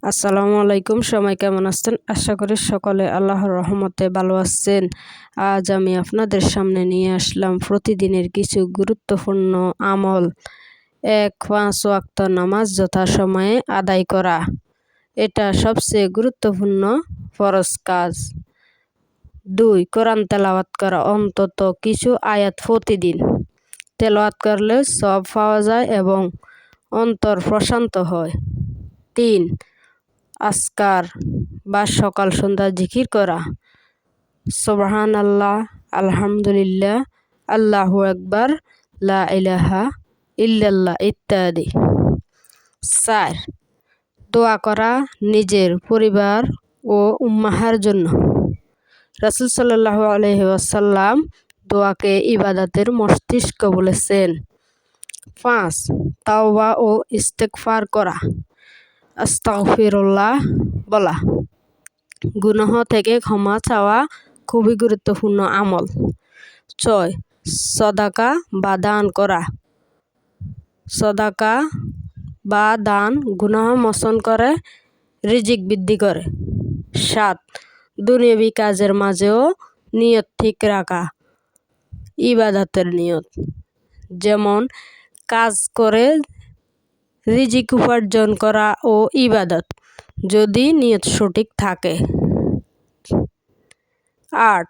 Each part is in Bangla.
আসসালামু আলাইকুম। সবাই কেমন আছেন? আশা করি সকলে আল্লাহর রহমতে ভালো আছেন। আজ আমি আপনাদের সামনে নিয়ে আসলাম প্রতিদিনের কিছু গুরুত্বপূর্ণ আমল। 5 ওয়াক্ত নামাজ যথাসময়ে আদায় করা, এটা সবচেয়ে গুরুত্বপূর্ণ ফরজ কাজ। 2 কোরআন তেলাওয়াত করা, অন্তত কিছু আয়াত প্রতিদিন তেলাওয়াত করলে সওয়াব পাওয়া যায় এবং অন্তর প্রশান্ত হয়। 3 আজকার বা সকাল সন্ধ্যা জিকির করা, সুবহানাল্লাহ, আলহামদুলিল্লাহ, আল্লাহু আকবার, লা ইলাহা ইল্লাল্লাহ ইত্যাদি। 4 দোয়া করা নিজের পরিবার ও উম্মাহের জন্য। রাসূল সাল্লাল্লাহু আলাইহি ওয়াসাল্লাম দোয়াকে ইবাদতের মস্তিষ্ক বলেছেন। 5 তাওবা ও ইস্তেগফার করা, আস্তাগফিরুল্লাহ বলা, গুনাহ থেকে ক্ষমা চাওয়া খুবই গুরুত্বপূর্ণ আমল। 6 সাদাকা বা দান করা, সাদাকা বা দান গুনাহ মোচন করে, রিজিক বৃদ্ধি করে। 7 দুনিয়াবি কাজের মাঝেও নিয়ত ঠিক রাখা, ইবাদতের নিয়ত, যেমন কাজ করে রিজিক উপার্জন করা ও ইবাদত, যদি নিয়ত সঠিক থাকে। 8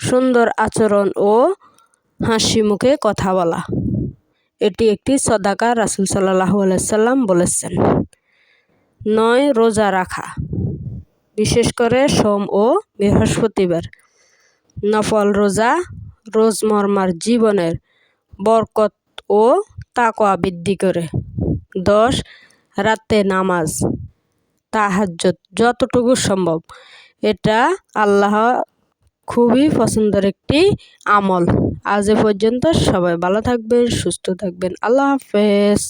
সুন্দর আচরণ ও হাসি মুখে কথা বলা, এটি একটি সাদাকা, রাসূল সাল্লাল্লাহু আলাইহি সাল্লাম বলেছেন। 9 রোজা রাখা, বিশেষ করে সোম ও বৃহস্পতিবার। নফল রোজা রোজমর্মার জীবনের বরকত ও তাকওয়া বৃদ্ধি করে। 10 রাতে নামাজ, তাহাজ্জুদ যতটুকু সম্ভব, এটা আল্লাহ খুবই পছন্দের একটি আমল। আজ এ পর্যন্ত। সবাই ভালো থাকবেন, সুস্থ থাকবেন। আল্লাহ হাফেজ।